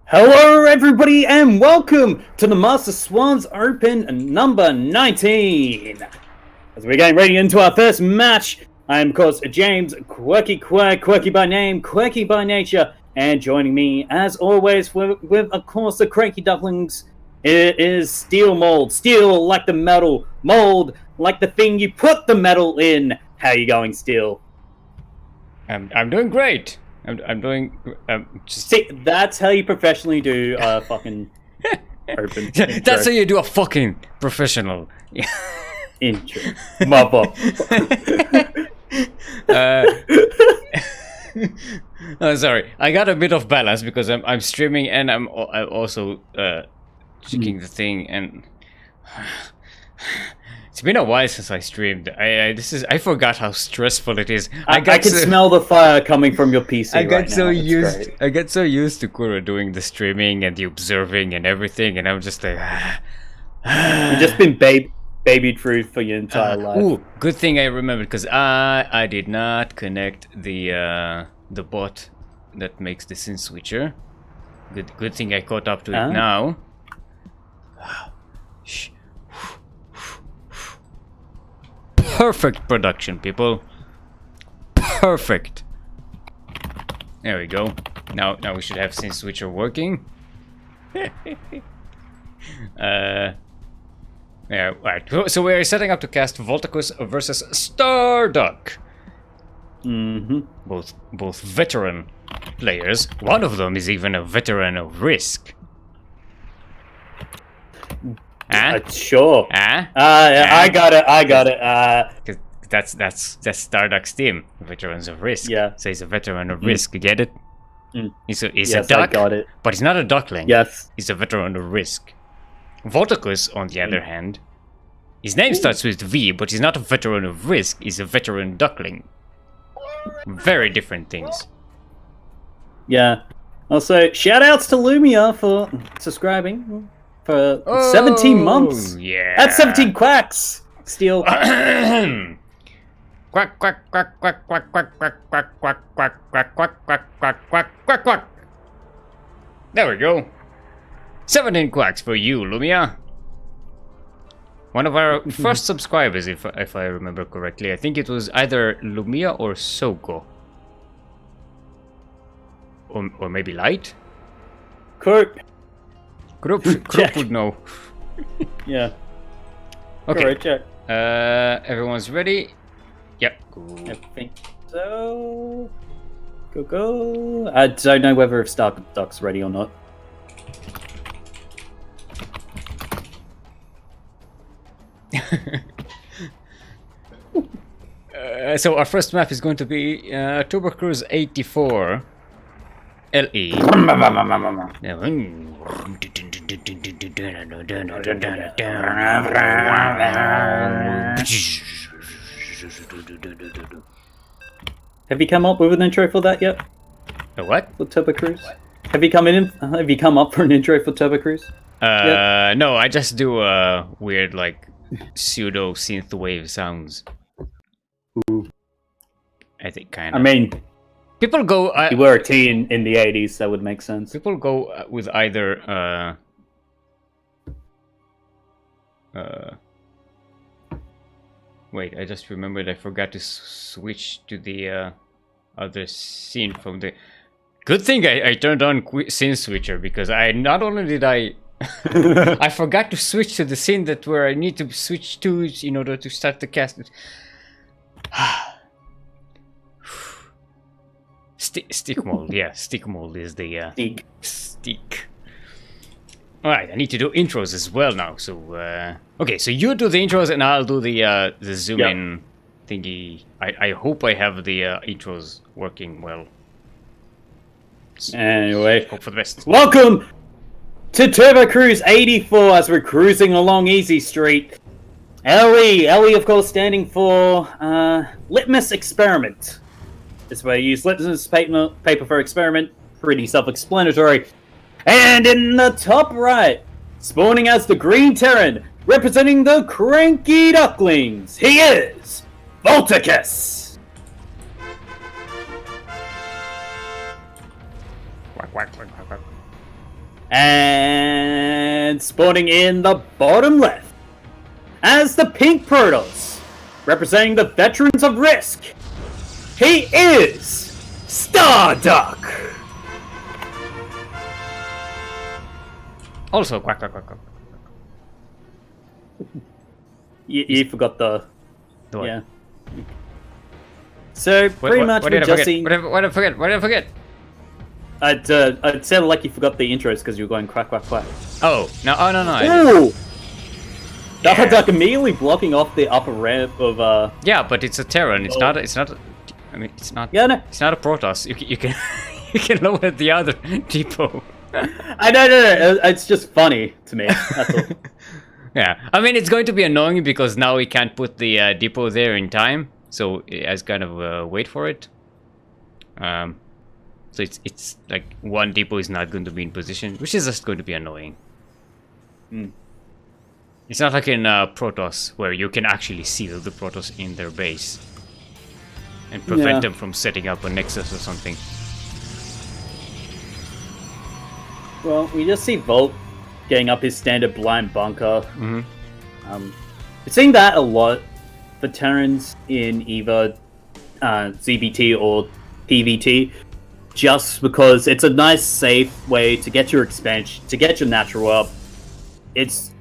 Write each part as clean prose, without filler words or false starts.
Hello everybody and welcome to the Master Swan Open number 19. As we're getting ready into our first match, I am of course James, Quirky by name, Quirky by nature, and joining me as always with of course the CranKy Ducklings, it is Steelmold. Steel like the metal, mold like the thing you put the metal in. How you going, Steel? I'm doing great. I'm doing. See, that's how you professionally do a fucking open. That's how you do a fucking professional intro. Mother. Oh, sorry. I got a bit of balance because I'm streaming and I'm also checking the thing, and it's been a while since I streamed. I forgot how stressful it is. I can smell the fire coming from your PC. I get so used to Kuro doing the streaming and the observing and everything, and I'm just like, you've just been babied through for your entire life. Ooh, good thing I remembered, because I did not connect the bot that makes the scene switcher. Good thing I caught up to it now. Shh. Perfect production, people. Perfect. There we go. Now we should have scene switcher working. Yeah, right. So we are setting up to cast Volticus versus Starduck. Both veteran players. One of them is even a veteran of Risk. Sure. I got it. That's Starduck's team, veterans of Risk. Yeah. So he's a veteran of Risk. Get it? He's yes, a duck. I got it. But he's not a duckling. Yes. He's a veteran of Risk. Volticus, on the other hand, his name starts with V, but he's not a veteran of Risk. He's a veteran duckling. Very different things. Yeah. Also, shout outs to Lumia for subscribing for 17 months. Yeah. That's 17 quacks. Steel. Quack quack quack quack quack quack quack quack quack quack quack quack quack quack quack quack quack. There we go. 17 quacks for you, Lumia. One of our first subscribers, if I remember correctly. I think it was either Lumia or Soko. Or maybe Light? Kurt. Group would know. Yeah. Okay. Correct, check. Everyone's ready? Yep. I think so. Go. I don't know whether if Starduck's ready or not. So our first map is going to be Turbo Cruise 84 LE. Have you come up with an intro for that yet? A what? For Turbo Cruise? Have you come up for an intro for Turbo Cruise? No, I just do weird like pseudo synthwave sounds. Ooh. I think kind of. I mean, people go. You were a teen in the 80s, so that would make sense. People go with either. Wait, I just remembered. I forgot to switch to the other scene from the. Good thing I turned on scene switcher, because I not only did I forgot to switch to the scene where I need to switch to in order to start the cast. Stick mold, yeah. Stick mold is the stick. All right, I need to do intros as well now. So okay, so you do the intros and I'll do the zoom in thingy. I hope I have the intros working well. Anyway, hope for the best. Welcome to Turbo Cruise 84 as we're cruising along Easy Street. LE of course standing for Litmus Experiment. This way you use litmus paper for experiment. Pretty self-explanatory. And in the top right, spawning as the Green Terran, representing the CranKy Ducklings, he is Volticus. Quack, quack, quack, quack, quack. And spawning in the bottom left, as the pink Protoss, representing the veterans of Risk, he is Starduck! Also, quack, quack, quack, quack. You forgot the... What? Yeah. So, pretty much what we're did I just forget? seeing... What did I forget? What did I forget? It sounded like you forgot the intros because you were going quack, quack, quack. Oh, no, oh, no, no. Ooh! Yeah. Starduck immediately blocking off the upper ramp of, Yeah, but it's a Terran. It's not, I mean, it's not, Yeah, no. it's not a Protoss. You can, you can lower the other depot. I know, it's just funny to me, that's all. Yeah, I mean, it's going to be annoying because now we can't put the depot there in time, so as kind of wait for it. So it's like one depot is not going to be in position, which is just going to be annoying. Mm. It's not like in Protoss where you can actually seal the Protoss in their base and prevent them from setting up a nexus or something. Well, we just see Volt getting up his standard blind bunker. Mm-hmm. We're seeing that a lot for Terrans in either ZBT or PVT, just because it's a nice, safe way to get your expansion, to get your natural up. It's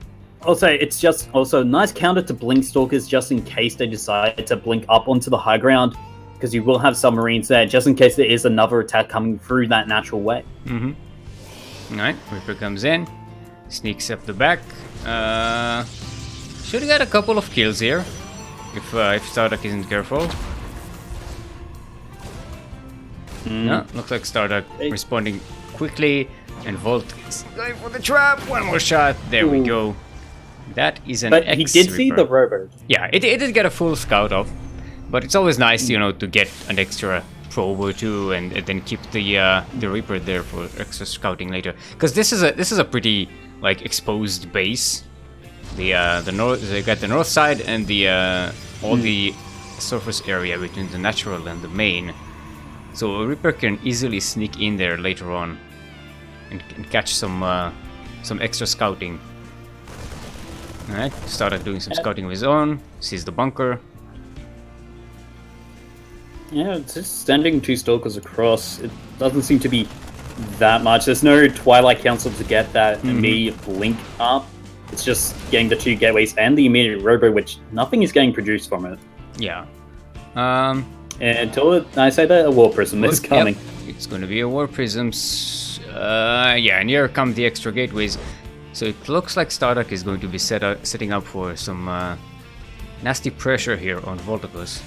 just also a nice counter to Blink Stalkers, just in case they decide to blink up onto the high ground, because you will have submarines there, just in case there is another attack coming through that natural way. Mm-hmm. Alright, Reaper comes in, sneaks up the back. Should have got a couple of kills here, if Starduck isn't careful. No, looks like Starduck responding quickly, and Volt is going for the trap. One more shot. There we go. That is an But he did see the rover. Yeah, it did get a full scout off, but it's always nice, you know, to get an extra probe or two, and then keep the Reaper there for extra scouting later. Because this is a pretty like exposed base. The north, they got the north side and the all the surface area between the natural and the main. So a Reaper can easily sneak in there later on and catch some extra scouting. Alright, started doing some scouting of his own, sees the bunker. Yeah, it's just sending two Stalkers across. It doesn't seem to be that much. There's no Twilight Council to get that immediate blink up. It's just getting the two gateways and the immediate robo, which nothing is getting produced from it. Yeah. Until I say that a War Prism is coming. Yep. It's going to be a War Prisms. Yeah, and here come the extra gateways. So it looks like Starduck is going to be setting up for some nasty pressure here on Volticus.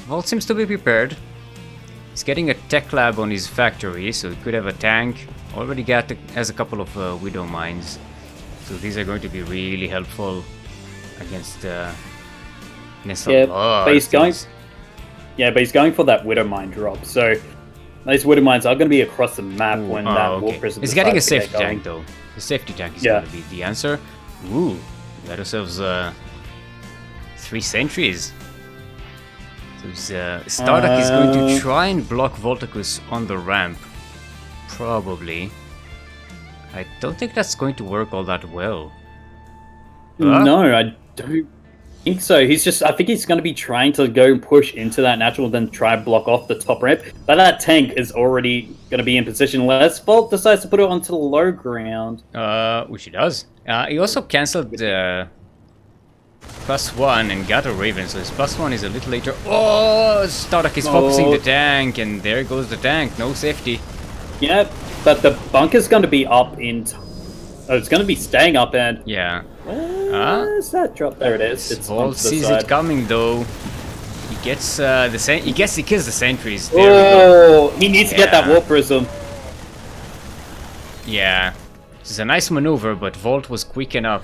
Volt seems to be prepared. He's getting a tech lab on his factory, so he could have a tank. Already has a couple of Widow Mines. So these are going to be really helpful against a lot but he's of going. things. Yeah, but he's going for that Widow Mine drop. So those Widow Mines are going to be across the map when that War Prism. He's getting a decides safety to get tank going. though. The safety tank is going to be the answer. Ooh, we got ourselves 3 sentries. So Starduck is going to try and block Volticus on the ramp. Probably. I don't think that's going to work all that well. No, I don't think so. I think he's going to be trying to go and push into that natural, then try and block off the top ramp. But that tank is already going to be in position unless Volt decides to put it onto the low ground. Which he does. He also cancelled the +1 and got a Raven, so his +1 is a little later. Oh, Starduck is focusing the tank, and there goes the tank. No safety. Yeah, but the bunker's going to be up in... it's going to be staying up, and... Yeah. Where's that drop? There it is. It's Volt sees it coming though. He gets he kills the sentries. There we go. He needs to get that War Prism. Yeah. This is a nice maneuver, but Volt was quick enough.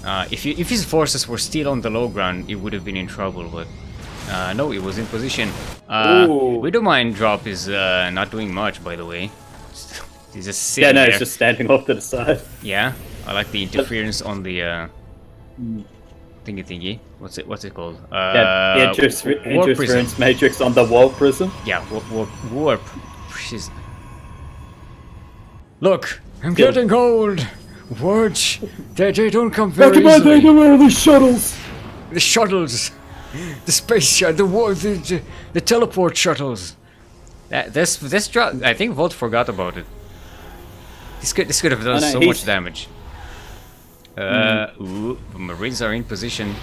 If his forces were still on the low ground, he would have been in trouble, but no, he was in position. Widow Mine drop is not doing much, by the way. He's just sitting there. It's just standing off to the side. Yeah, I like the interference on the thingy. What's it called? The interference matrix on the War Prism. Yeah, warp. Look, I'm getting old. Words, they don't come very easily. Back in my day, there were the shuttles. The shuttles, the space shuttle, the teleport shuttles. This drop, I think Volt forgot about it. This could have done so much damage. Ooh, the Marines are in position.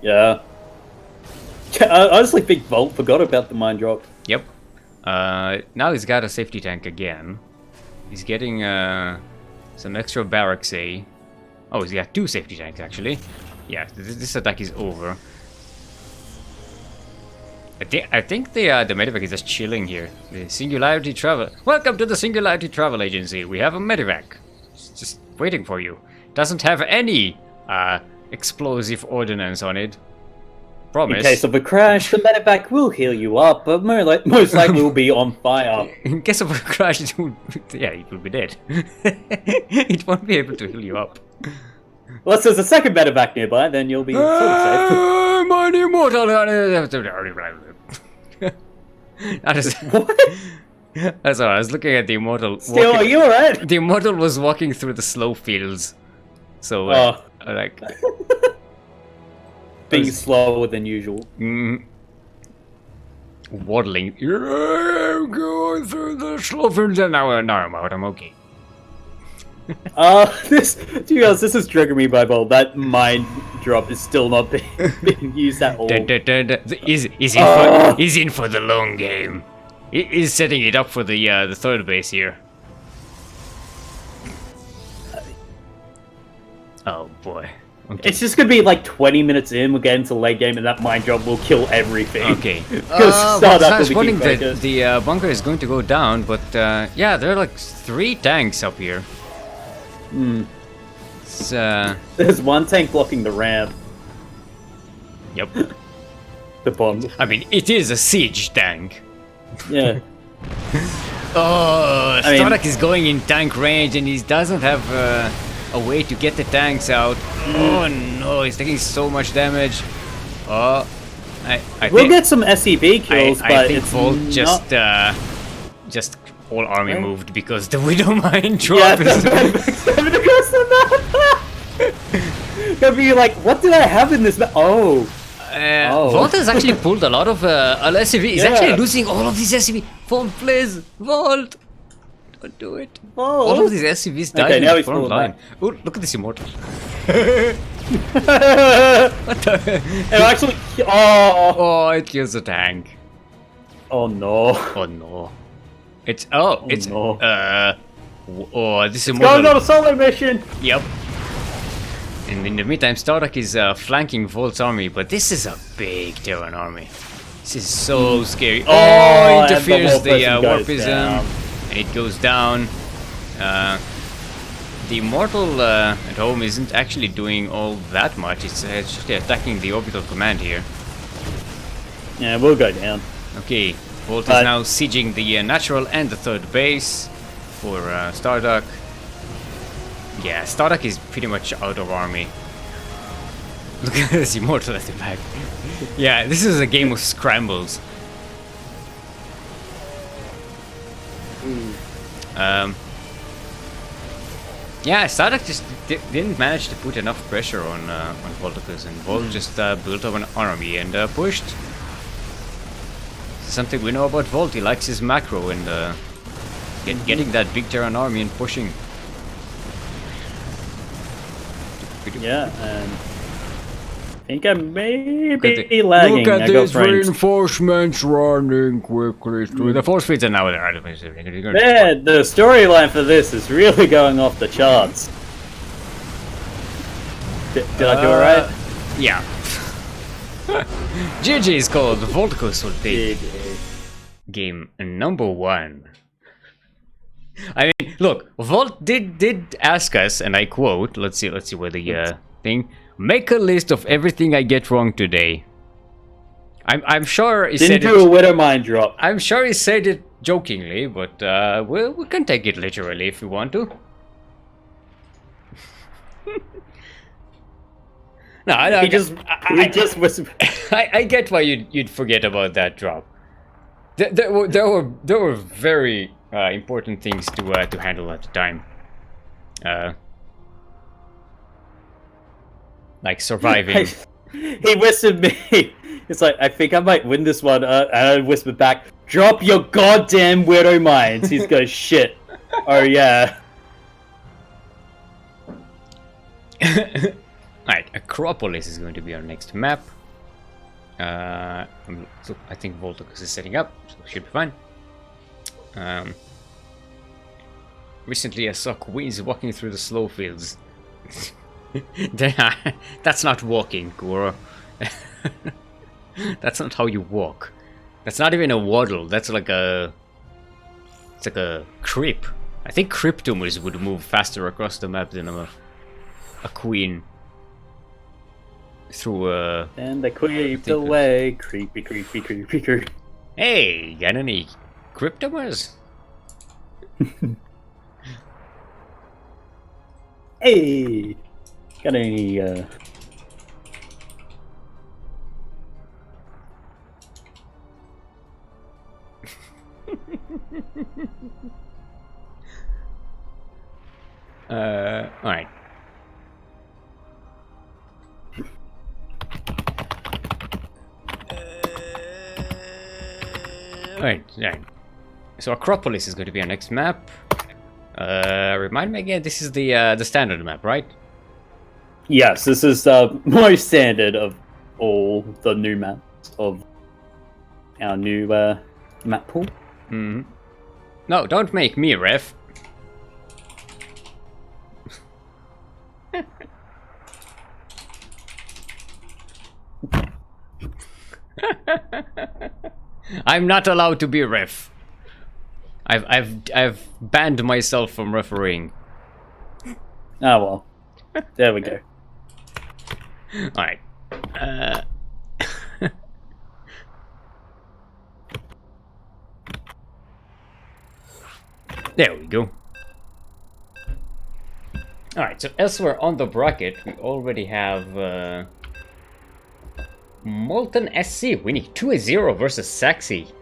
Yeah. I honestly think Volt forgot about the mine drop. Yep. Now he's got a safety tank again. He's getting some extra barracks, eh? Oh, he's got 2 safety tanks actually. Yeah, this attack is over. I think the medevac is just chilling here. The Singularity Travel. Welcome to the Singularity Travel Agency. We have a medevac. It's just waiting for you. Doesn't have any explosive ordnance on it. Promise. In case of a crash, the medevac will heal you up, but most likely will be on fire. In case of a crash, it will be dead. It won't be able to heal you up. Unless there's a second medevac nearby, then you'll be sort of safe. I'm an immortal. What? That's all. I was looking at the immortal. Still, are you alright? The immortal was walking through the slow fields, so like being slower than usual. Waddling. Yeah, I'm going through the slow fields, and now I'm out. I'm okay. This is triggering me by Bolt. That mine drop is still not being used at all. He's in for the long game. He's setting it up for the third base here. Oh boy. Okay. It's just gonna be like 20 minutes in, we'll get into late game, and that mine drop will kill everything. Okay. Because I was wondering that the bunker is going to go down, but yeah, there are like 3 tanks up here. It's, there's 1 tank blocking the ramp. Yep. The bomb. I mean, it is a siege tank. Yeah. Oh, Stardock is going in tank range, and he doesn't have a way to get the tanks out. Oh no, he's taking so much damage. Oh, we'll get some SCV kills, but I think it's Volt just all army moved because the Widow Mine drop is... across the map! Gonna be like, what did I have in this map? Volt has actually pulled a lot of SCV. He's actually losing all of these SCV. Volt, please! Volt! Don't do it. Volt. All of these SCVs died in the front line. Oh, look at this immortal. What the? It actually... Oh, it kills the tank. Oh no. Oh no. It's no. this immortal. Going on a solo mission. Yep. And in the meantime, Stardock is flanking Volt's army, but this is a big Terran army. This is so scary. Oh, interferes the warpism, and it goes down. The immortal at home isn't actually doing all that much. It's actually attacking the orbital command here. Yeah, we'll go down. Okay. Volt is now sieging the natural and the third base for Stardock. Yeah, Stardock is pretty much out of army. Look at this immortal at the back. Yeah, this is a game of scrambles. Yeah, Stardock just didn't manage to put enough pressure on Volticus, and Volt just built up an army and pushed. Something we know about Volt, he likes his macro and getting that big Terran army and pushing. Yeah, and I think I may be lagging. Look at these reinforcements running quickly through the force fields, and now they're yeah, the storyline for this is really going off the charts. Did I do it right? Yeah. GG is called Volticus will take game number 1. I mean, look, Volt did ask us, and I quote, let's see where the thing, make a list of everything I get wrong today. I'm sure he said it. Didn't do a Widow Mine drop. I'm sure he said it jokingly, but we can take it literally if we want to. No, I just whispered. I get why you'd forget about that drop. There were very important things to handle at the time. Like surviving. He whispered me. It's like, I think I might win this one. And I whispered back, drop your goddamn weirdo minds. He's going, shit. Oh, yeah. Alright, Acropolis is going to be our next map. So I think Voltocus is setting up, so it should be fine. Recently I saw queens walking through the slow fields. That's not walking, Goro. That's not how you walk. That's not even a waddle. That's like a... It's like a creep. I think Cryptomers would move faster across the map than a queen. Through a... And they creeped away. Creepy, creepy, creepy, creepy. Hey, got any Cryptomers? Hey! Got any, Alright. Alright. So Acropolis is going to be our next map. Remind me again, this is the standard map, right? Yes, this is the most standard of all the new maps of our new map pool. Mm-hmm. No, don't make me ref. I'm not allowed to be ref. I've banned myself from refereeing. Oh well. There we go. Alright. There we go. Alright, so elsewhere on the bracket, we already have Molten SC winning 2-0 versus Saxy.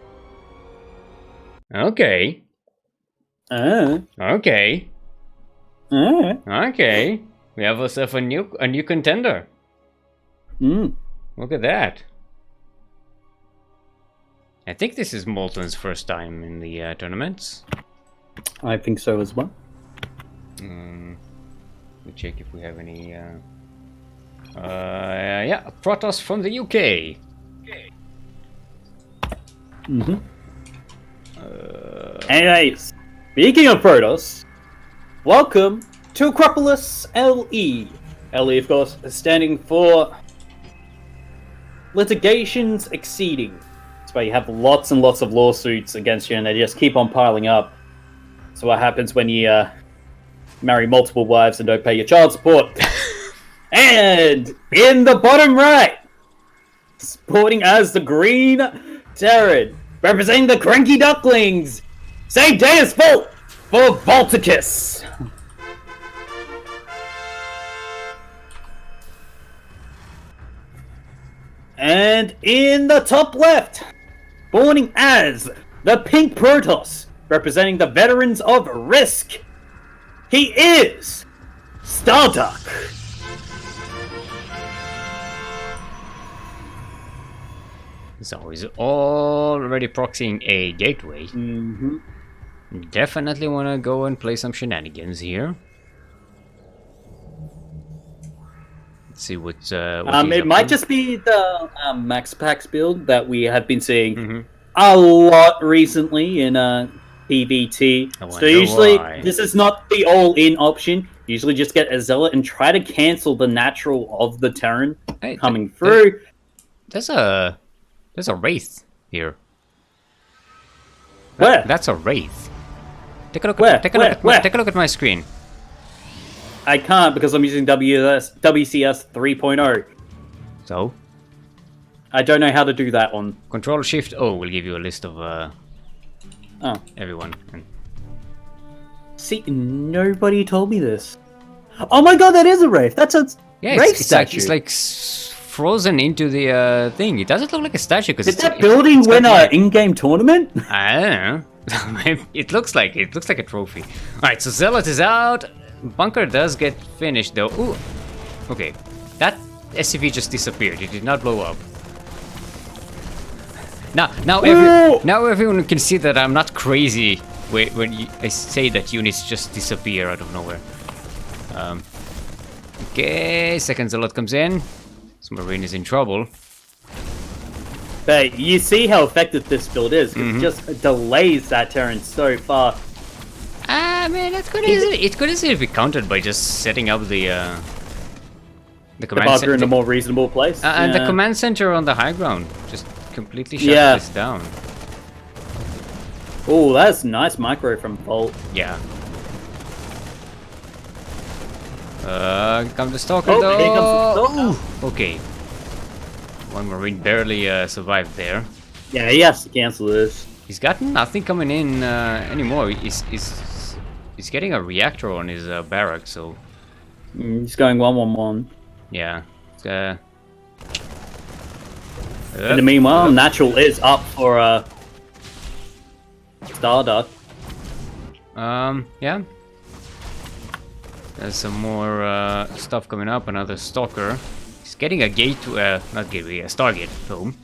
Okay. Okay. Okay. We have ourselves a new contender. Look at that. I think this is Molten's first time in the tournaments. I think so as well. We'll check if we have any. Yeah, Protoss from the UK. Anyways, speaking of Protoss, welcome to Acropolis LE. LE, of course, is standing for Litigations Exceeding. It's where you have lots and lots of lawsuits against you, and they just keep on piling up. So what happens when you marry multiple wives and don't pay your child support? And in the bottom right, sporting as the Green Terran, representing the CranKy Ducklings, St. Day as Fault for Voltocus. And in the top left, spawning as the Pink Protoss, representing the veterans of Risk, he is Starduck. So he's already proxying a gateway. Definitely want to go and play some shenanigans here. Let's see what it might just be the Max Pax build that we have been seeing a lot recently in PvT. So usually this is not the all-in option. Usually just get a Zealot and try to cancel the natural of the Terran coming through. There's a Wraith here. Where? That's a Wraith. Take a look. Take a look at my screen. I can't because I'm using WCS 3.0. So? I don't know how to do that on. Control Shift O will give you a list of everyone. See, nobody told me this. Oh my god, that is a Wraith. That's a Wraith statue. It's like frozen into the thing. It doesn't look like a statue because did that building win an in-game tournament? I don't know. It looks like a trophy. Alright, so Zealot is out. Bunker does get finished though. Ooh. Okay. That SCV just disappeared. It did not blow up. Now everyone can see that I'm not crazy when I say that units just disappear out of nowhere. Okay, second Zealot comes in. This Marine is in trouble. But you see how effective this build is. It just delays that turn so far. Ah, man, it could easily be countered by just setting up the command bunker center in a more reasonable place. and the command center on the high ground. Just completely shut this down. Oh, that's nice micro from Volt. Yeah. Come the stalker Oh, though. here comes the Ooh, okay. One Marine barely survived there. Yeah, he has to cancel this. He's got nothing coming in anymore. He's getting a reactor on his barrack, so He's going 1-1-1. yeah. In the meanwhile, Natural is up for Starduck. Yeah. There's some more stuff coming up. Another stalker. He's getting a gate to not gateway, a Stargate home.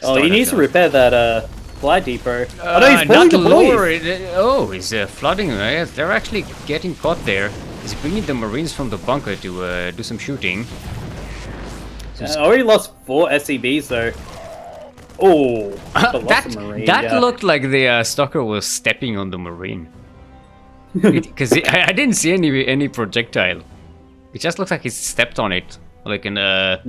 Oh, he needs to repair that fly depot. Oh no, he's not pulling the lower. boys. He's flooding. They're actually getting caught there. He's bringing the Marines from the bunker to do some shooting. Already lost 4 SCBs though. Oh, that looked like the stalker was stepping on the Marine. Because I didn't see any projectile. It just looks like he stepped on it, like in a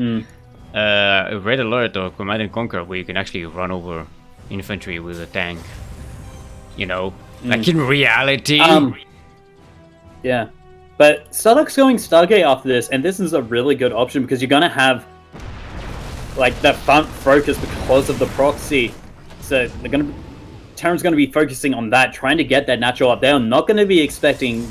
Red Alert or Command and Conquer, where you can actually run over infantry with a tank. You know, like in reality. Yeah, but Starduck's going Stargate after this, and this is a really good option because you're gonna have like that front focus because of the proxy. So Terran's gonna be focusing on that, trying to get that natural up. They're not gonna be expecting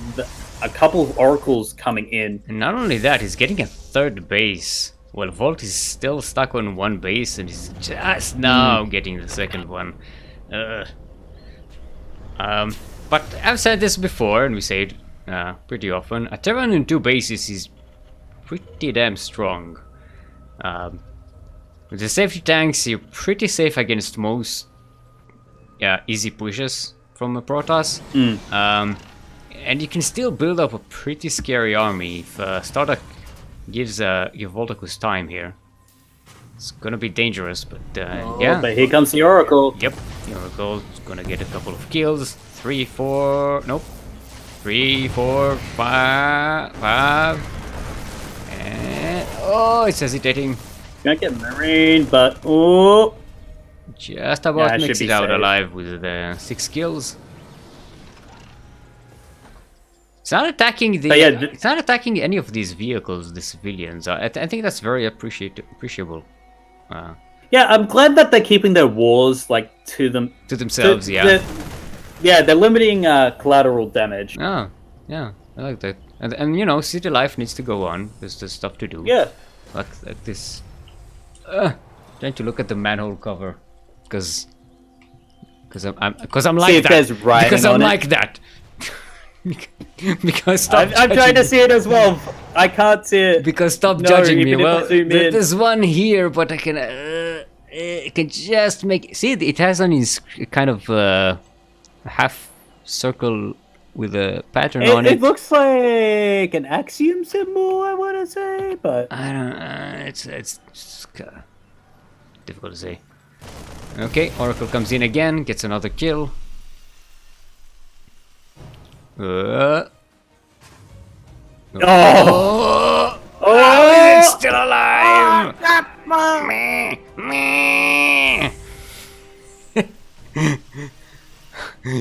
a couple of oracles coming in. And not only that, he's getting a third base. Well, Volt is still stuck on one base, and he's just now getting the second one. But I've said this before, and we say it pretty often. A Terran in 2 bases is pretty damn strong. With the safety tanks, you're pretty safe against most easy pushes from a Protoss. And you can still build up a pretty scary army if Starduck gives your Voltacus time here. It's gonna be dangerous, but yeah. But here comes the Oracle. Yep, the Oracle is gonna get a couple of kills. 3, 4, nope. 3, 4, 5. And oh, it's hesitating. Gonna get Marine, but oh, just about makes it out safe. alive with the 6 kills. It's not attacking the. It's not attacking any of these vehicles, the civilians. I think that's very appreciable. Yeah, I'm glad that they're keeping their wars like to themselves. They're limiting collateral damage. Oh, yeah, I like that. And you know, city life needs to go on. There's stuff to do. Yeah, like this. Trying to look at the manhole cover, because I'm like that. Because I'm like that. Because I'm trying to see it as well. I can't see it. Because stop judging me. Well, there's one here, but I can just make. See, it has on his kind of half circle with a pattern on it. It looks like an axiom symbol, I want to say, but I don't. It's difficult to say. Okay, Oracle comes in again, gets another kill. Oh! It's still alive!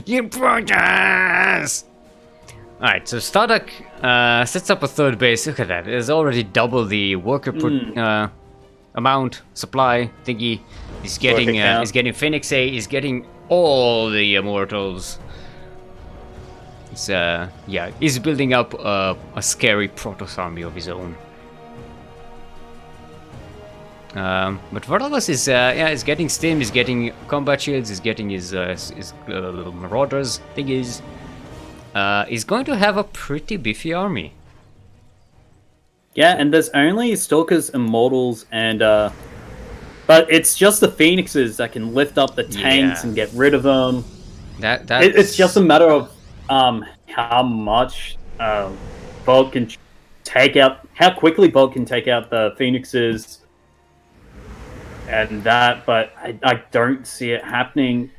You Protoss! Alright, so Starduck sets up a third base. Look at that. There's already double the worker amount, supply, thingy. He's getting Phoenix A, he's getting all the Immortals. It's, yeah, he's building up a scary Protoss army of his own. But Vargas is is getting stim, he's getting combat shields, he's getting his little marauders thingies. He's going to have a pretty beefy army. Yeah, and there's only Stalkers, Immortals, and but it's just the Phoenixes that can lift up the tanks and get rid of them. It's just a matter of how much Bolt can take out, how quickly Bolt can take out the Phoenixes. And that, but I don't see it happening.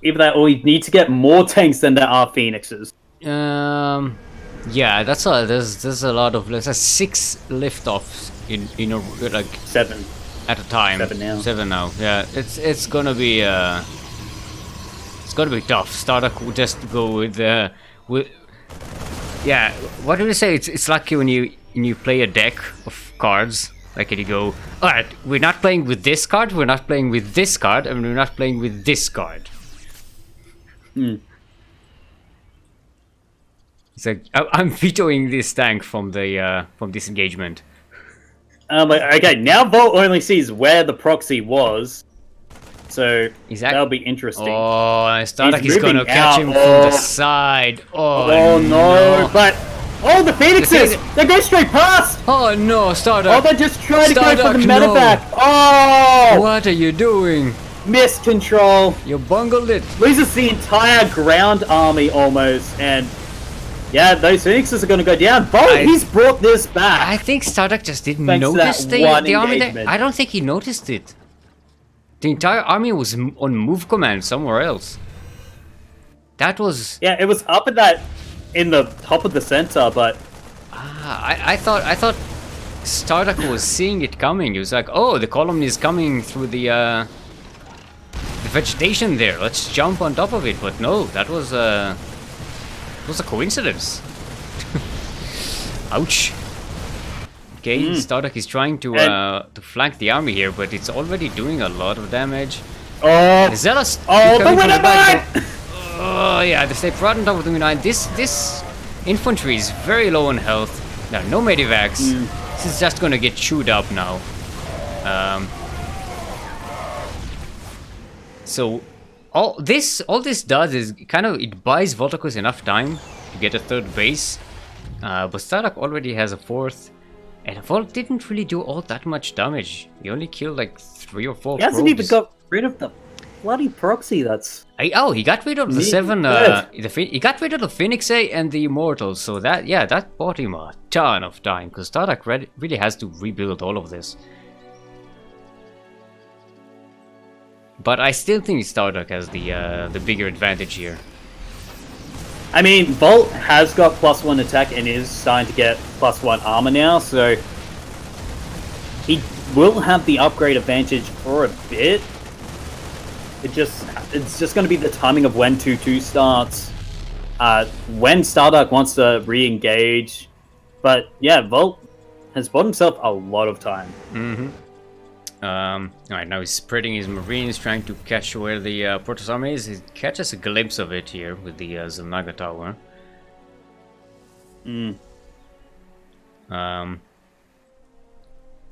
Either that, or we need to get more tanks than there are Phoenixes. Yeah, that's a there's a lot of, there's 6 liftoffs in a, like 7 at a time. 7 now. Yeah, it's gonna be tough. Startup will just go with yeah. What do you say? It's like when you play a deck of cards. Like, you go, alright, we're not playing with this card, we're not playing with this card, and we're not playing with this card. It's like, I'm vetoing this tank from this engagement. Okay, now Volt only sees where the proxy was, so that'll be interesting. Oh, Startup is gonna catch him from the side. Oh no! But the Phoenixes! They go straight past! Oh no, Startup! Oh, they're just trying to go for the medevac! No. Oh! What are you doing? Missed control. You bungled it. Loses the entire ground army almost, and yeah, those Phoenixes are going to go down. He's brought this back. I think Starduck just didn't notice the army there. I don't think he noticed it. The entire army was on move command somewhere else. That was... Yeah, it was up in the top of the center, but... I thought Starduck was seeing it coming. He was like, oh, the column is coming through the vegetation there. Let's jump on top of it. But no, that was a coincidence. Ouch. Okay, Starduck is trying to flank the army here, but it's already doing a lot of damage. Oh, Zealous! The winner mine! Oh yeah, the stay right on top of the winner. This infantry is very low on health. No medivacs. This is just gonna get chewed up now. So all this does is kind of, it buys Voltacus enough time to get a 3rd base. But Starduck already has a 4th. And Volt didn't really do all that much damage. He only killed like 3 or 4 He hasn't even got rid of the bloody proxy. He got rid of the 7. He got rid of the Phoenix A and the Immortals. So that bought him a ton of time, because Starduck really has to rebuild all of this. But I still think Starduck has the bigger advantage here. I mean, Volt has got +1 attack and is starting to get +1 armor now, so he will have the upgrade advantage for a bit. It's just going to be the timing of when 2-2 starts, when Starduck wants to re-engage. But yeah, Volt has bought himself a lot of time. Alright, now he's spreading his marines, trying to catch where the Protoss army is. He catches a glimpse of it here with the Zelnaga tower.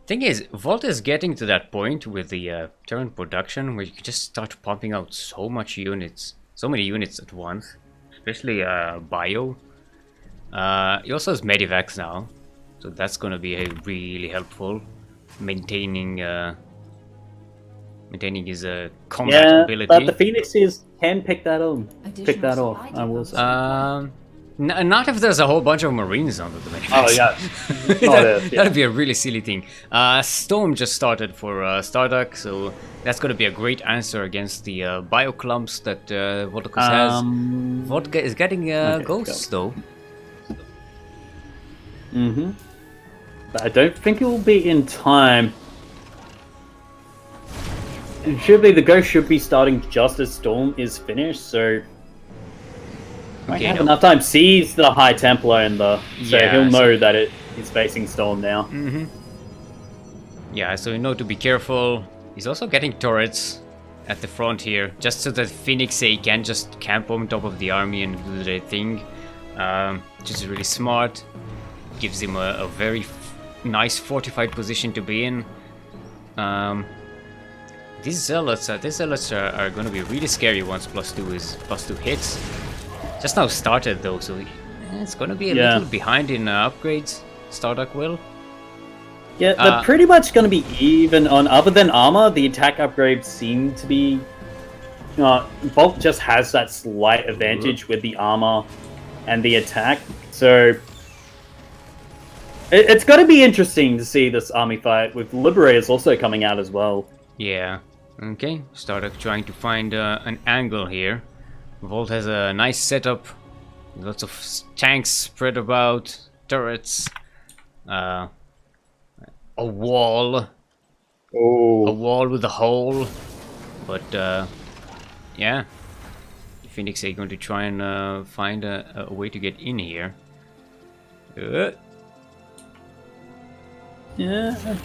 Thing is, Volt is getting to that point with the Terran production where you can just start pumping out so many units at once, especially Bio. He also has Medivacs now, so that's going to be really helpful. Maintaining his combat ability. But the Phoenixes can pick that off. I will say. Not if there's a whole bunch of Marines under the Medivacs. Oh yeah, that'd be a really silly thing. Storm just started for Starduck, so that's gonna be a great answer against the bio clumps that Voltacus has. Vodka is getting ghosts though. But I don't think it will be in time. It should be, the ghost should be starting just as Storm is finished, so might have enough time. Sees the High Templar in the, so he'll know that it is facing Storm now. Yeah, so you know to be careful. He's also getting turrets at the front here, just so that Phoenix A can just camp on top of the army and do their thing, which is really smart. Gives him a very nice fortified position to be in. These zealots are going to be really scary once +2 hits. Just now started though, so it's going to be a little behind in upgrades. Starduck will. Yeah, they're pretty much going to be even on. Other than armor, the attack upgrades seem to be. Bolt just has that slight advantage with the armor and the attack, so it's going to be interesting to see this army fight with Liberators also coming out as well. Yeah. Okay. Starduck trying to find an angle here. Volt has a nice setup, lots of tanks spread about, turrets, a wall, a wall with a hole, but yeah, Phoenix are going to try and find a way to get in here. Yeah.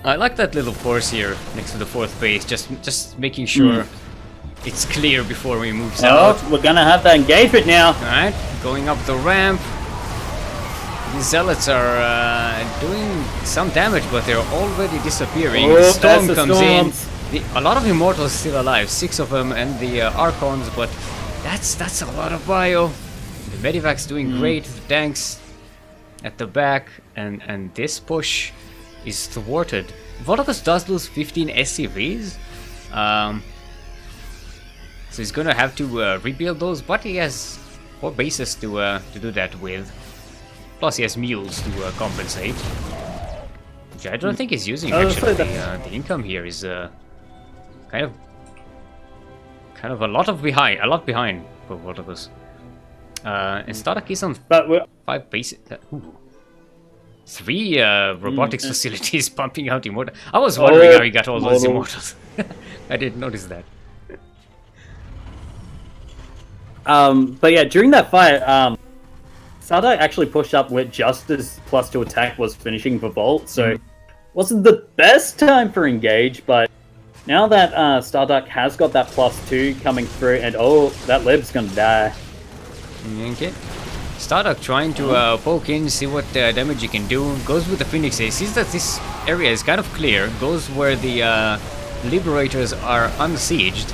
I like that little force here next to the 4th base, just making sure it's clear before we move out. We're gonna have that engagement now. Alright, going up the ramp. These zealots are doing some damage, but they're already disappearing. The storm comes in. A lot of immortals still alive, 6 of them, and the archons, but that's a lot of bio. The medevac's doing great. The tanks at the back, and this push is thwarted. Volocus does lose 15 SCVs, so he's gonna have to rebuild those, but he has 4 bases to do that with. Plus he has mules to compensate, which I don't think he's using. Actually, the income here is kind of a lot behind for Volocus. And Starduck is on 5 bases. 3 robotics facilities pumping out immortals. I was wondering how he got all those immortals. I didn't notice that. But yeah, during that fight, Starduck actually pushed up with just as +2 attack was finishing for Volt, so wasn't the best time for engage, but now that Starduck has got that +2 coming through, and that Lib's gonna die. Okay. Starduck trying to poke in, see what damage he can do. Goes with the Phoenix Ace, sees that this area is kind of clear, goes where the Liberators are unsieged.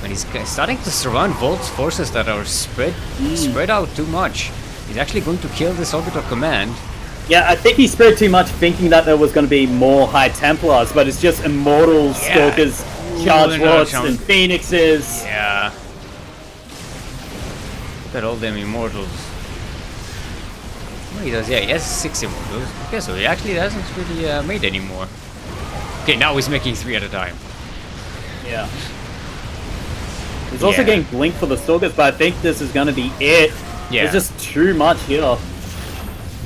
And he's starting to surround Volt's forces that are spread out too much. He's actually going to kill this Orbital Command. Yeah, I think he spread too much thinking that there was going to be more High Templars, but it's just Immortals, Stalkers, Charge Lords, and Phoenixes. Yeah. Look at all them Immortals. Oh, he does, yeah, he has 6 Immortals. Okay, so he actually hasn't really made any more. Okay, now he's making 3 at a time. Yeah. He's also getting Blink for the Stalkers, but I think this is going to be it. Yeah. There's just too much here.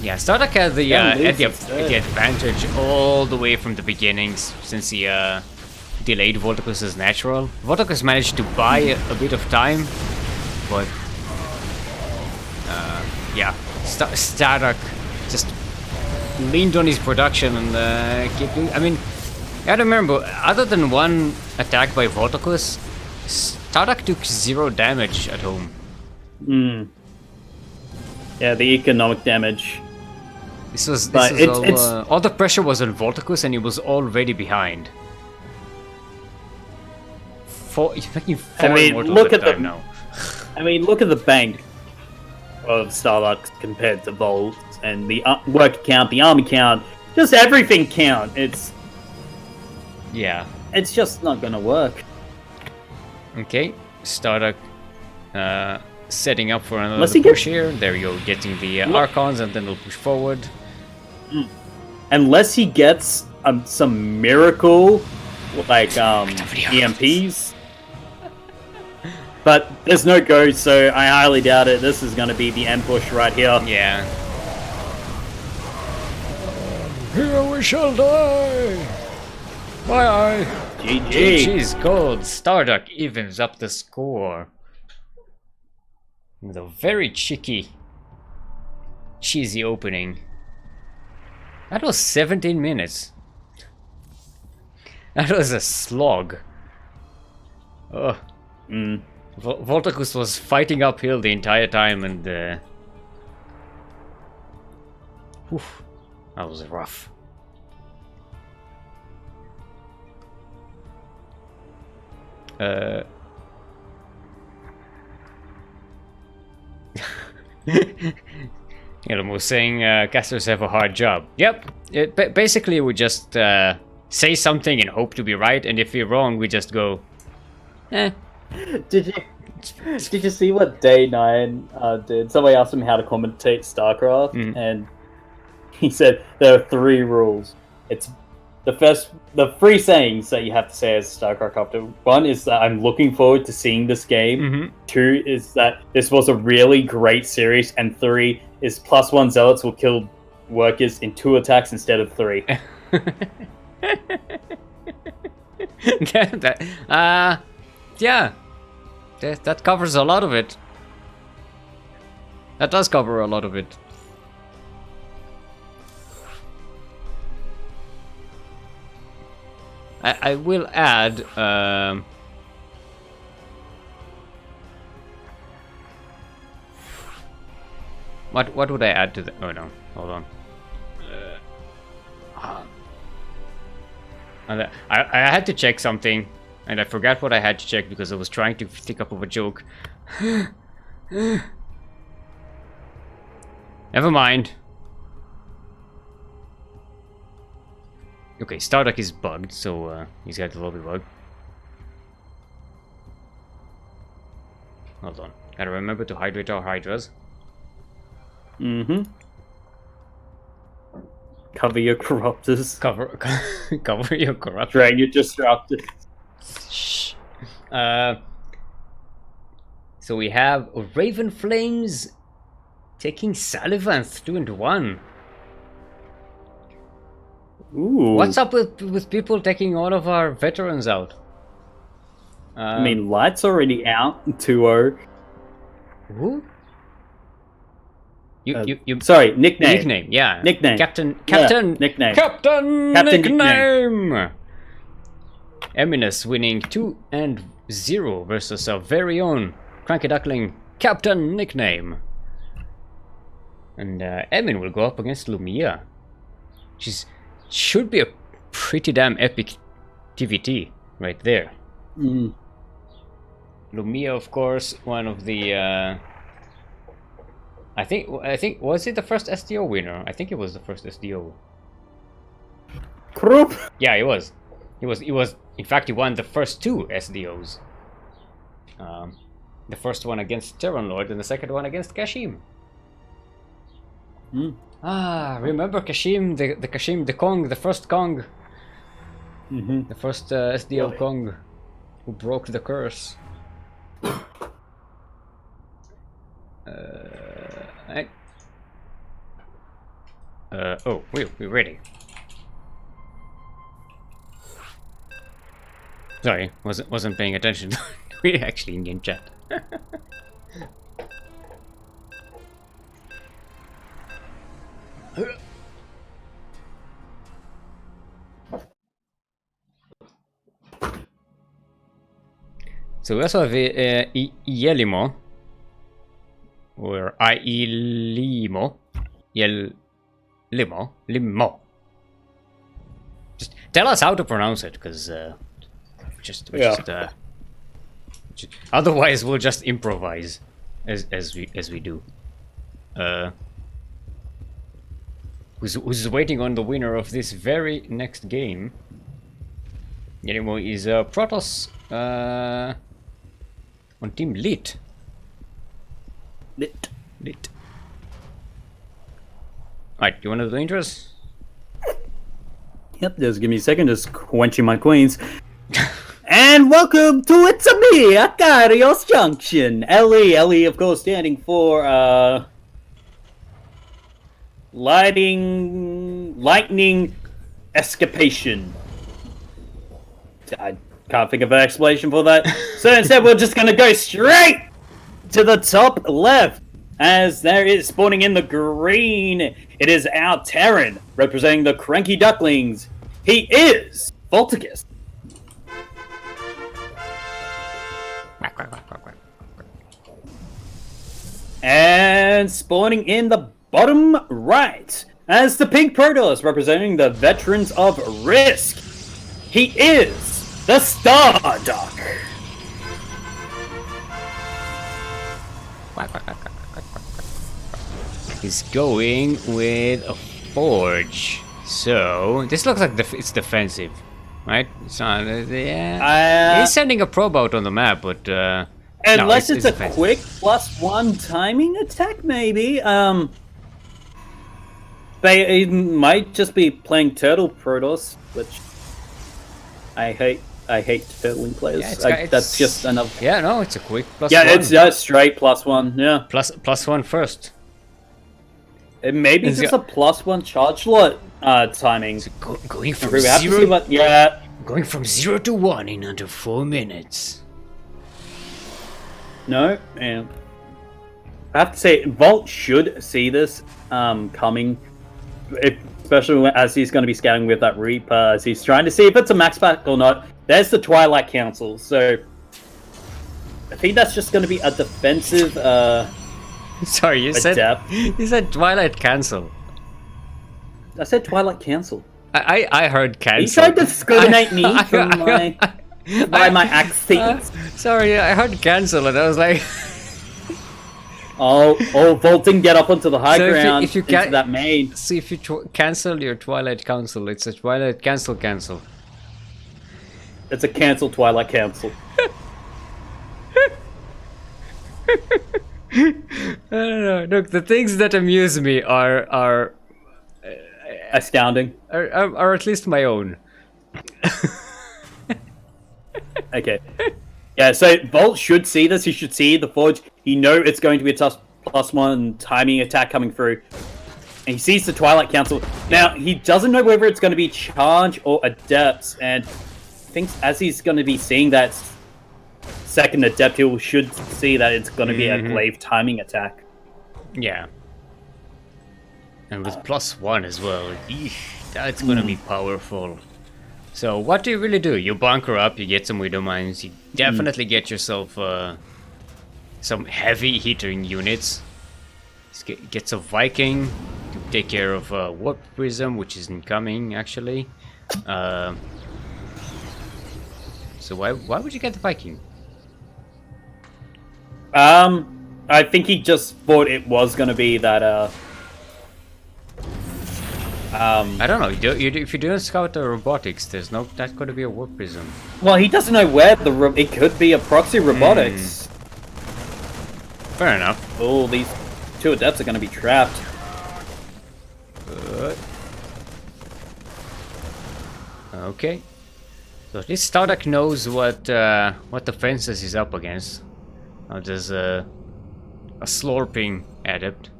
Yeah, Starduck has the advantage all the way from the beginnings, since he delayed Volticus's natural. Volticus managed to buy a bit of time, but yeah, Starduck just leaned on his production and kept doing. I mean, you gotta remember, other than one attack by Volticus, Starduck took 0 damage at home. Yeah, the economic damage. This was all the pressure was on Volticus, and he was already behind. He's making 4 immortals look at at time now. I mean, look at the bank of Starduck compared to Volt, and the work count, the army count, just everything count. It's just not gonna work. Okay, Starduck setting up for another push here. There you go, getting the Archons, and then they'll push forward. Unless he gets some miracle, like EMPs. But there's no ghost, so I highly doubt it. This is going to be the end push right here. Yeah. Here we shall die! Bye! GG. GG's gold. Starduck evens up the score. With a very cheesy opening. That was 17 minutes. That was a slog. Ugh. Volticus was fighting uphill the entire time, and that was rough. Elmo saying casters have a hard job. Yep. Basically, we just say something and hope to be right, and if we're wrong, we just go, eh. Did you see what Day 9 did? Somebody asked him how to commentate StarCraft, and he said there are 3 rules. It's the 3 sayings that you have to say as a StarCraft captain. 1 is that I'm looking forward to seeing this game. 2 is that this was a really great series, and 3 is +1 zealots will kill workers in 2 attacks instead of 3. Yeah. That covers a lot of it. That does cover a lot of it. I will add what would I add to the... Oh no, hold on. I had to check something, and I forgot what I had to check because I was trying to think up of a joke. Never mind. Okay, Starduck is bugged, so he's got the lobby bug. Hold on. Gotta remember to hydrate our hydras. Cover your corruptors. Cover your corruptors. Drain your disruptors. Shh. So we have Raven Flames taking Salivant 2 and 1. Ooh. What's up with people taking all of our veterans out? I mean, Light's already out. 2-0. Who? Sorry, nickname. Nickname, yeah. Nickname. Captain. Nickname. Captain Nickname. Eminus winning 2 and 0 versus our very own CranKy Duckling, Captain Nickname. And Emin will go up against Lumia. Should be a pretty damn epic TVT right there. Lumia, of course, one of the I think was it the first SDO winner? I think it was the first SDO. Krupp. Yeah, it was. He was. In fact, he won the first 2 SDOs. The first one against Terran Lord and the second one against Kashim. Remember Kashim, the Kashim, the Kong, the first Kong. The first SDO Kong who broke the curse. Oh, we're ready. Sorry, wasn't paying attention. We're actually in game chat. So we also have Yelimo, or Limo. Limo. Just tell us how to pronounce it, because otherwise we'll just improvise as we do. Who's waiting on the winner of this very next game? Yelimo is Protoss on Team Lit. Alright, do you want to do the intros? Yep, just give me a second, just quenching my queens. And welcome to It's a Me, Akarios Junction. Ellie, of course, standing for lightning escapation. I can't think of an explanation for that. So instead, we're just gonna go straight to the top left, as there is spawning in the green. It is our Terran, representing the CranKy Ducklings. He is Volticus. And spawning in the bottom right, as the pink Protoss, representing the Veterans of Risk. He is the Starduck. He's going with a forge. So this looks like it's defensive, right? It's not. Yeah. He's sending a probe out on the map, but unless no, it's a defensive. quick +1 timing attack, maybe. They might just be playing Turtle Protoss, which I hate. I hate turtling players. Yeah, that's just another. Yeah, no, it's a quick +1. Yeah, it's just straight +1. Yeah, +1 first. It may be just a +1 charge lot timing. So going from we have to see zero. what, yeah. Going from 0 to 1 in under 4 minutes. No, and I have to say, Volt should see this coming, especially as he's going to be scouting with that Reaper, as he's trying to see if it's a max pack or not. There's the Twilight Council, so I think that's just going to be a defensive. Sorry, you said Twilight Cancel. I said Twilight Council. I heard cancel. You tried to discriminate me from my accent. Sorry, I heard cancel and I was like... oh, Volt didn't get up onto the high ground if you into that main. See, if you cancel your Twilight Council, it's a Twilight cancel. It's a cancel Twilight Council. I don't know. Look, the things that amuse me are astounding. Are at least my own. Okay. Yeah, so Volt should see this. He should see the Forge. He knows it's going to be a +1 timing attack coming through. And he sees the Twilight Council. Now, he doesn't know whether it's going to be Charge or Adepts. And thinks as he's going to be seeing that second Adept, he should see that it's going to be a Glaive timing attack. Yeah. And with +1 as well. Eesh, that's going to be powerful. So what do you really do? You bunker up, you get some Widow Mines, you definitely get yourself some heavy hitting units. Gets a Viking to take care of Warp Prism, which is incoming actually. So why would you get the Viking? I think he just thought it was going to be that I don't know. If you don't scout the robotics, that's going to be a Warp Prism. Well, he doesn't know where it could be a proxy robotics. Fair enough. Oh, these two Adepts are going to be trapped. Good. Okay. So at least Starduck knows what defenses he's up against. Now there's a slurping Adept.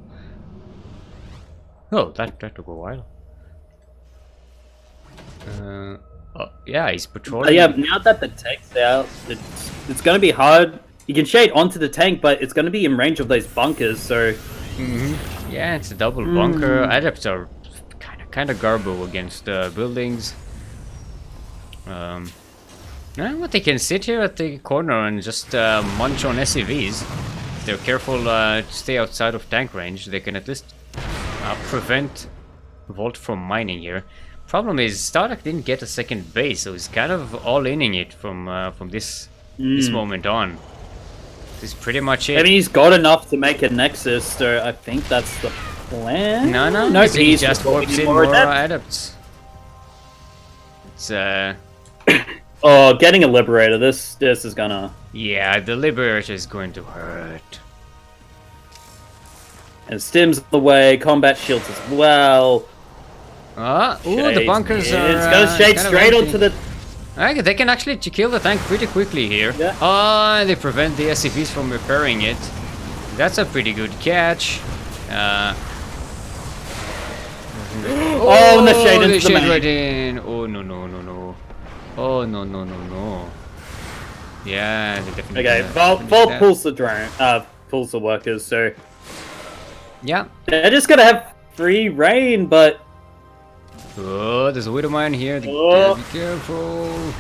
Oh, that took a while. Oh, yeah, he's patrolling. Yeah, now that the tank's out, it's going to be hard. You can shade onto the tank, but it's going to be in range of those bunkers, so... Yeah, it's a double bunker. Adepts are kind of garbo against buildings. Well, they can sit here at the corner and just munch on SCVs. If they're careful to stay outside of tank range, they can at least prevent Volt from mining here. Problem is, Starduck didn't get a second base, so he's kind of all-inning it from this moment on. This is pretty much it. I mean, he's got enough to make a Nexus, so I think that's the plan. No, he just warps in more Adepts. It's oh, getting a Liberator. This is gonna... Yeah, the Liberator is going to hurt. And Stim's the way, combat shields as well. Ooh, the bunkers are... It's gonna shade straight onto the... Okay, they can actually kill the tank pretty quickly here. Yeah. They prevent the SCVs from repairing it. That's a pretty good catch. Oh, and the shade into the main. Right in. Oh, no. Oh, no. Yeah, they definitely... Okay, Volt pulls the drone, pulls the workers, so... Yeah. They're just gonna have free reign, but... Oh, there's a Widow Mine here. Oh. Be careful.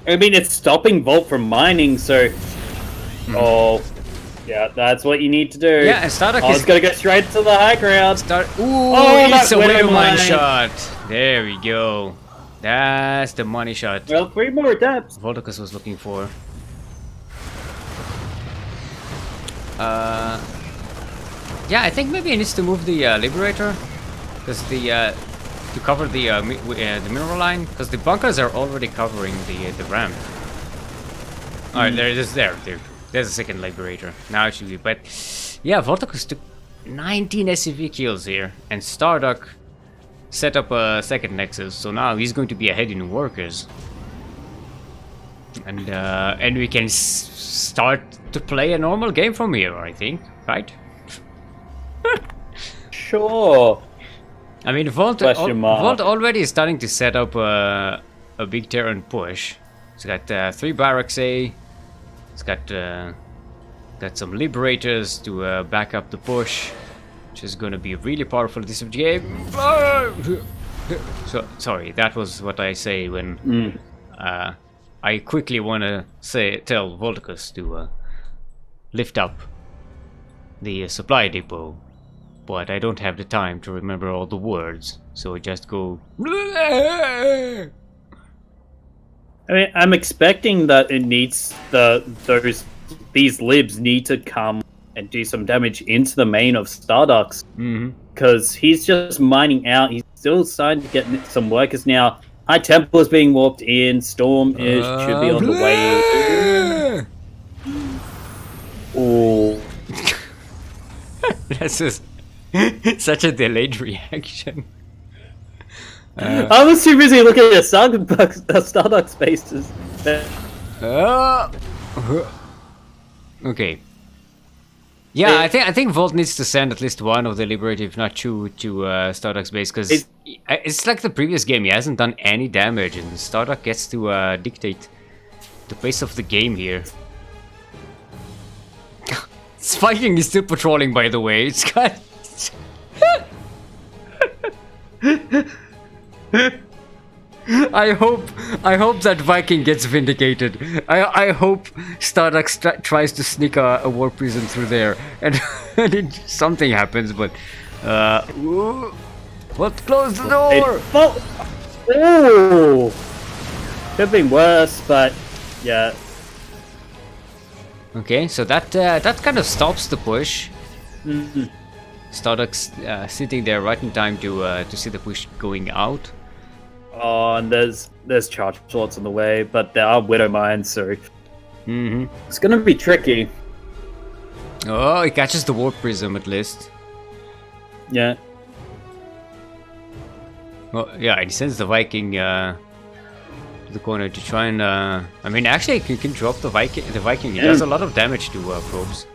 I mean, it's stopping Volt from mining, so... Oh... Yeah, that's what you need to do. Yeah, and Starduck is gonna go straight to the high ground. Ooh, it's a Widow Mine shot. There we go. That's the money shot Well, 3 more adepts. Volticus was looking for. Yeah, I think maybe he needs to move the Liberator, because the to cover the mineral line, because the bunkers are already covering the ramp. Alright, there's a second Liberator. Now it should be, but yeah, Volticus took 19 SCV kills here, and Starduck set up a second Nexus, so now he's going to be ahead in workers. And we can start to play a normal game from here, I think, right? Sure. I mean, Volt already is starting to set up a big Terran push. It's got 3 Barracks A. It's got some Liberators to back up the push, which is going to be really powerful this game. So sorry, that was what I say when I quickly want to tell Volticus to lift up the supply depot, but I don't have the time to remember all the words, so I just go. I mean, I'm expecting that it needs these libs need to come and do some damage into the main of Starduck's, because he's just mining out. He's still starting to get some workers now. High Temple is being warped in. Storm should be on the way. Oh, that's just such a delayed reaction. I was too busy looking at Starduck's faces. Okay. Yeah, I think Volt needs to send at least one of the Liberator, if not 2, to Starduck's base, because it's like the previous game. He hasn't done any damage, and Starduck gets to dictate the pace of the game here. Viking is still patrolling, by the way. It's got. I hope that Viking gets vindicated. I hope Starduck tries to sneak a warp prison through there, and something happens. But what? Close the door. Oh, could have been worse, but yeah. Okay, so that kind of stops the push. Starduck's sitting there right in time to see the push going out. Oh, and there's charge slots on the way, but there are Widow Mines, so it's gonna be tricky. Oh, he catches the warp prism at least. Yeah. Well, yeah, he sends the Viking to the corner to try and. I mean, actually, you can drop the Viking. The Viking, he does a lot of damage to probes.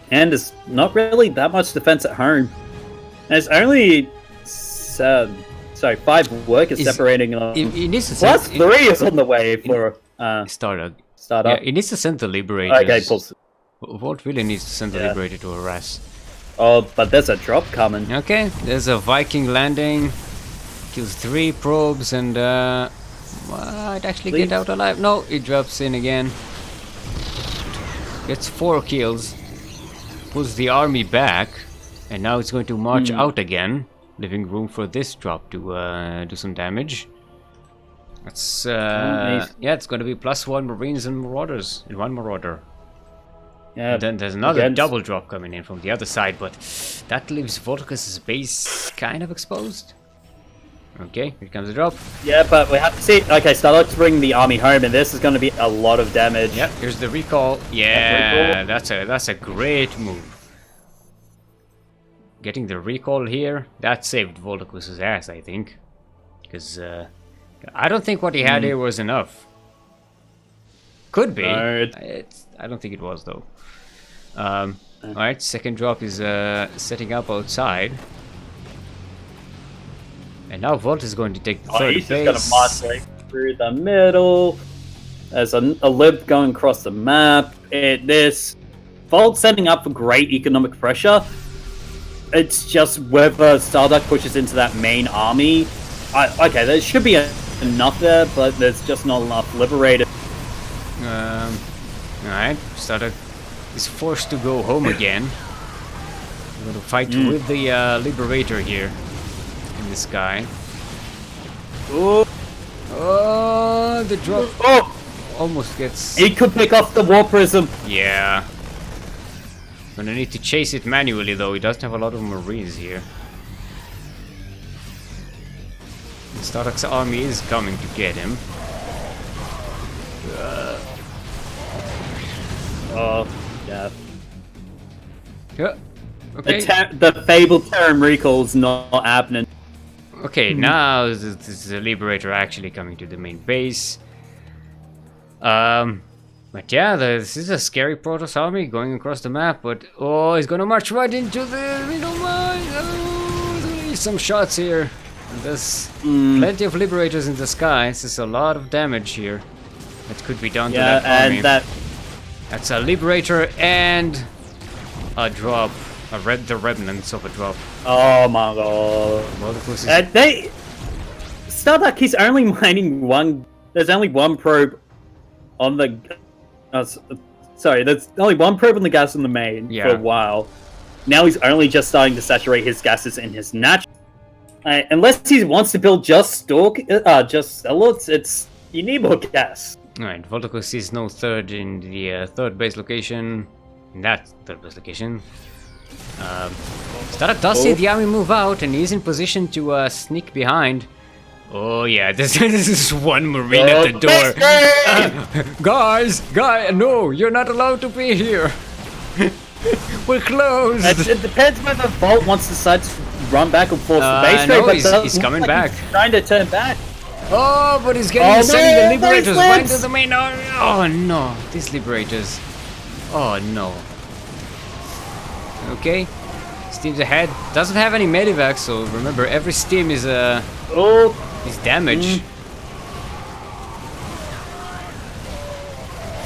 And there's not really that much defense at home. There's only 5 workers separating. He needs to plus 3 is on the way for Startup. Startup. Yeah, he needs to send the Liberators. Okay, pulse. Volt really needs to send the Liberator to harass. Oh, but there's a drop coming. Okay, there's a Viking landing. Kills 3 probes and might actually get out alive. No, he drops in again. Gets 4 kills. Pulls the army back, and now it's going to march out again, leaving room for this drop to do some damage. That's yeah, it's going to be +1 Marines and Marauders in 1 Marauder. Yeah. And then there's another double drop coming in from the other side, but that leaves Volticus's base kind of exposed. Okay, here comes the drop. Yeah, but we have to see. Okay, Starduck's bringing the army home, and this is going to be a lot of damage. Yep, here's the recall. Yeah, that's a great move. Getting the recall here, that saved Volticus's ass, I think, because I don't think what he had here was enough. Could be. I don't think it was though. All right, second drop is setting up outside. And now Volt is going to take the third he's base. Just going to march right through the middle. There's a lib going across the map. Volt's setting up for great economic pressure. It's just whether Starduck pushes into that main army. Okay, there should be enough there, but there's just not enough Liberated. Alright, Starduck is forced to go home again. We're going to fight with the Liberator here in the sky. Oh, Oh, the drop oh! almost gets... He could pick off the War Prism. Yeah. Gonna need to chase it manually though, he doesn't have a lot of Marines here. Stardock's army is coming to get him. Oh, yeah. Yeah. Okay. The fabled Terran recall's not happening. Okay, now this the Liberator actually coming to the main base. But yeah, this is a scary Protoss army going across the map, but oh, he's gonna march right into the middle line. Oh, there's gonna be some shots here. There's plenty of Liberators in the sky. This is a lot of damage here that could be done to that army. And that's a Liberator and a drop. The remnants of a drop. oh my god. Well, of course, Stardock, he's only mining one. There's only one probe on the. Sorry, there's only one probe on the gas in the main for a while. Now he's only just starting to saturate his gases in his natural. Unless he wants to build just Zealots, you need more gas. Alright, Voltocus is no third in the third base location. In that third base location. Stardock does see the army move out and he's in position to sneak behind. Oh yeah, this is one Marine at the door. Guys, no, you're not allowed to be here. We're closed. It depends whether Volt wants to decide to run back and force the base no, trade, he's coming back. He's trying to turn back. Oh, but he's getting sending the Liberators nice right to the main army. Oh no, these Liberators. Oh no. Okay, Steam's ahead. Doesn't have any medivacs, so remember every Steam is damage.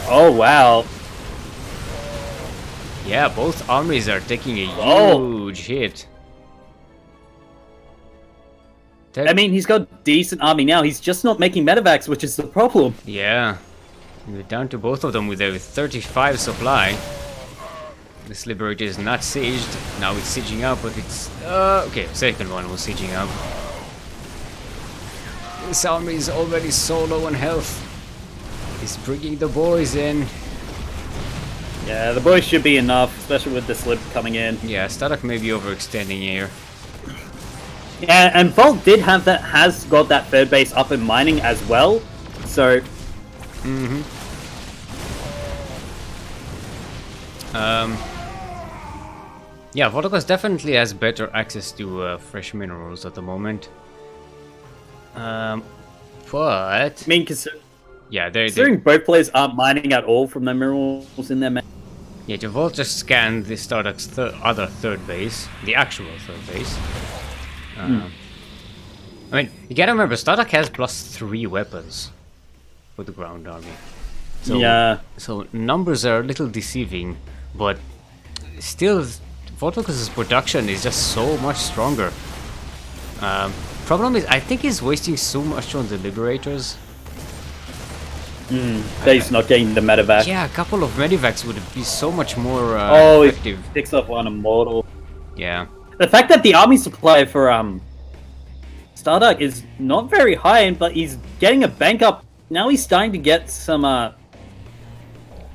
Oh wow. Yeah, both armies are taking a huge hit. I mean, he's got a decent army now. He's just not making medivacs, which is the problem. Yeah, we're down to both of them with a 35 supply. This Liberator is not sieged. Now it's sieging up, but it's okay. Second one was sieging up. This army is already so low on health. He's bringing the boys in. Yeah, the boys should be enough, especially with this Lib coming in. Yeah, Stardock may be overextending here. Yeah, and Volt has got that third base up and mining as well. So. Yeah, Voltocus definitely has better access to fresh minerals at the moment. But I mean, yeah, considering both players aren't mining at all from the minerals in their main. Yeah, the Volt just scanned the Stardock's other third base, the actual third base. I mean, you gotta remember, Stardock has +3 weapons for the ground army. So, yeah. So numbers are a little deceiving, but still, Voltocus's production is just so much stronger. Problem is, I think he's wasting so much on the Liberators. He's not getting the medevac. Yeah, a couple of medivacs would be so much more effective. He picks up one immortal. Yeah. The fact that the army supply for Stardock is not very high, but he's getting a bank up. Now he's starting to get some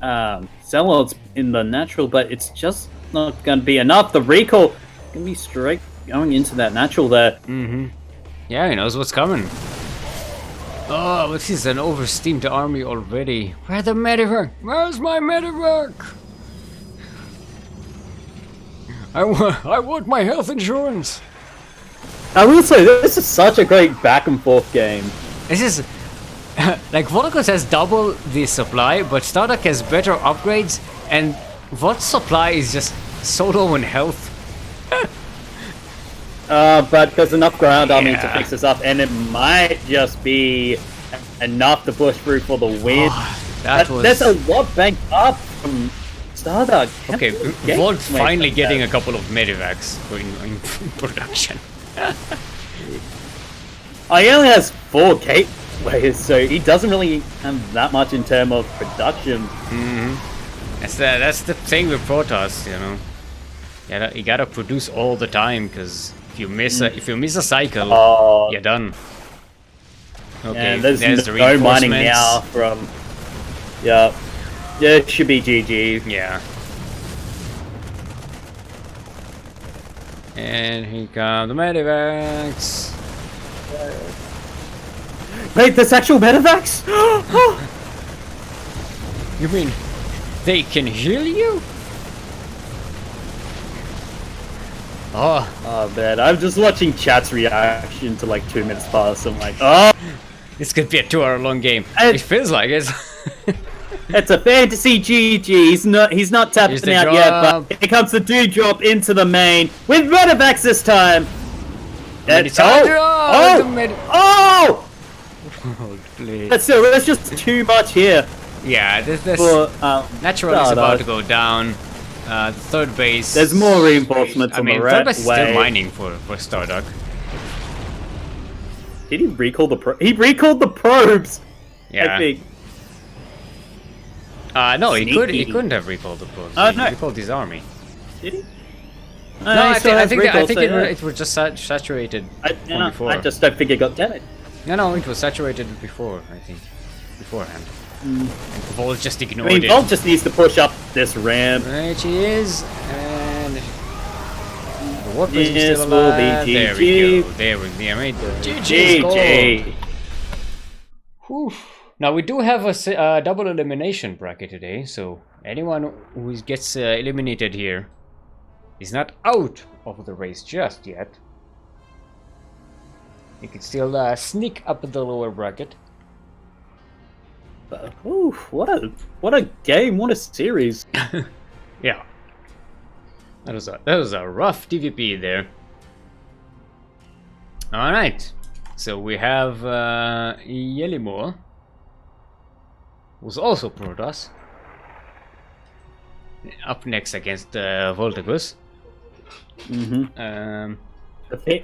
Zealots in the natural, but it's just not going to be enough. The recall going to be straight going into that natural there. Yeah, he knows what's coming. Oh, this is an oversteamed army already. Where's the medivac? Where's my medivac? I want my health insurance. I will say, this is such a great back and forth game. This is like Voltocus has double the supply, but Stardock has better upgrades, and Volt's supply is just so low in health. But there's enough ground army to fix this up, and it might just be enough to push through for the win. There's a lot banked up from Stardock. Okay, Volt's finally getting a couple of medivacs in production. He only has 4 gateways, so he doesn't really have that much in terms of production. That's the thing with Protoss, you know. You gotta produce all the time, because if you miss a cycle, you're done. Okay, And there's the no mining reinforcements. now from... Yeah. Yeah, it should be GG. Yeah. And here come the medivacs. Wait, there's actual medevacs? You mean they can heal you? Oh, Oh man, I'm just watching chat's reaction to like 2 minutes past. I'm like, oh, this could be a 2-hour-long game. And- It feels like it. it's a fantasy GG. He's not tapping Here's the out yet, drop. but here comes the drop into the main with medevacs this time. And, It's all the med- oh! Oh, please. But still, there's just too much here Yeah, this for natural is about to Stardust. go down. The third base. There's more reinforcements I on mean, the third base is way. still mining for Starduck. Did he recall the He recalled the probes. Yeah. I think. No, he Sneaky. couldn't have recalled the probes. Oh, He no. recalled his army. Did he? No, I he still has think recall, so yeah. it was just saturated from I before. just don't think it got damaged. No, it was saturated before. I think beforehand. And Volt just I ignored mean, it. Volt just needs to push up this ramp. Right, she is, and the warp is This still will alive. be There we GG. go. There we go. Mate. GG. GG. Whew. Now we do have a double elimination bracket today, so anyone who gets eliminated here is not out of the race just yet. You can still sneak up the lower bracket. Ooh, what a game! What a series! Yeah, that was a rough DVP there. All right, so we have Yelimore, who's also Protoss, up next against Voltagus.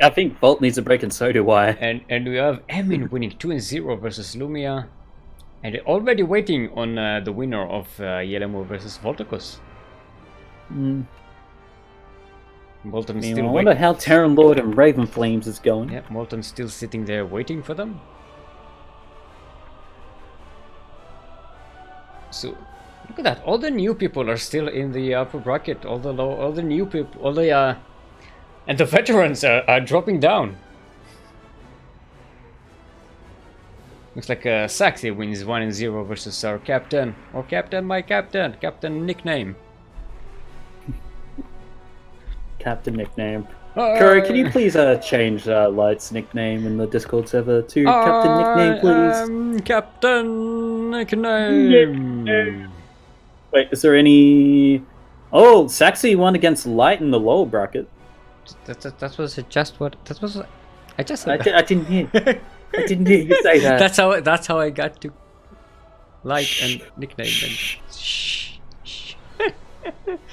I think Volt needs a break, and so do I. And we have Emin winning 2-0 versus Lumia, and already waiting on the winner of Yelimore versus Voltagus. Molten's I still wonder waiting. how Terran Lord and Raven Flames is going. Yeah, Molten's still sitting there waiting for them. So look at that! All the new people are still in the upper bracket. All the new people, and the veterans are dropping down. Looks like Saxy wins 1-0 versus our captain, my captain nickname. Captain nickname. Curry, can you please change Light's nickname in the Discord server to Captain nickname, please? Captain nickname. Wait, is there any? Oh, Saxy won against Light in the lower bracket. That was just what. That was. I just said. I didn't hear. I didn't hear you say that. That's how I got to Light and nickname. Shh.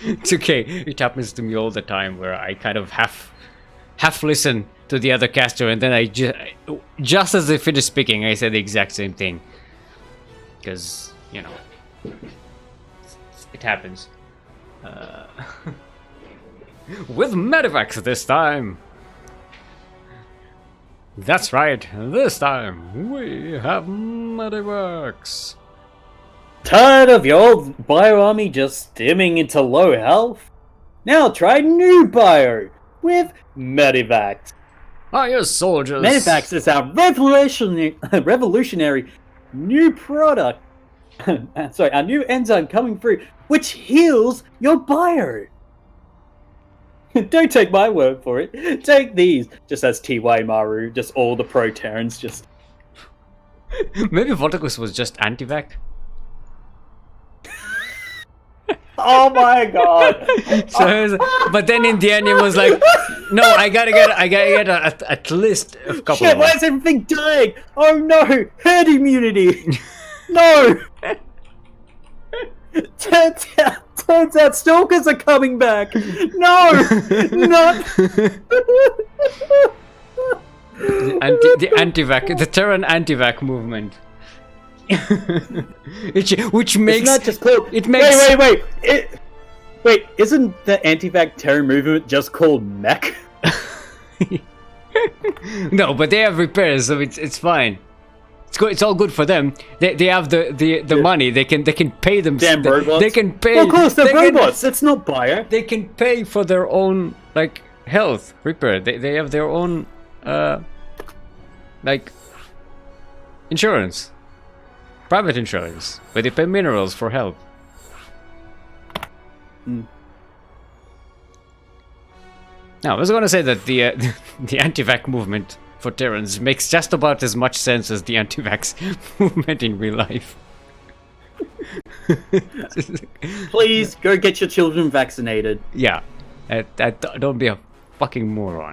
It's okay. It happens to me all the time where I kind of half listen to the other caster, and then I just as they finish speaking, I say the exact same thing. Because it happens. With Medivacs this time. That's right. This time we have Medivacs. Tired of your old bio army just stimming into low health? Now try new bio with Medivacs. Hiya, soldiers. Medivacs is our revolutionary new product. Sorry, our new enzyme coming through, which heals your bio. Don't take my word for it. Take these. Just as TY Maru, just all the pro Terrans just. Maybe Voltagus was just anti-vac. Oh my god! But then in the end, it was like, no, I gotta get at least a couple. Shit! of Why them. is everything dying? Oh no! Herd immunity. No. Turns out stalkers are coming back. No, not. The anti-vac, the Terran anti-vac movement. which makes It's not just called. it makes Wait! Isn't the anti-vac terror movement just called mech? no, but they have repairs, so it's fine. It's all good for them. They have the money. They can pay them. Damn robots. They can pay. Well, of course, they're they robots. It's not bio. They can pay for their own like health repair. They have their own like insurance, private insurance, where they pay minerals for health. Now, I was gonna say that the the anti-vax movement for Terrans makes just about as much sense as the anti-vax movement in real life. Please go get your children vaccinated. Yeah, don't be a fucking moron.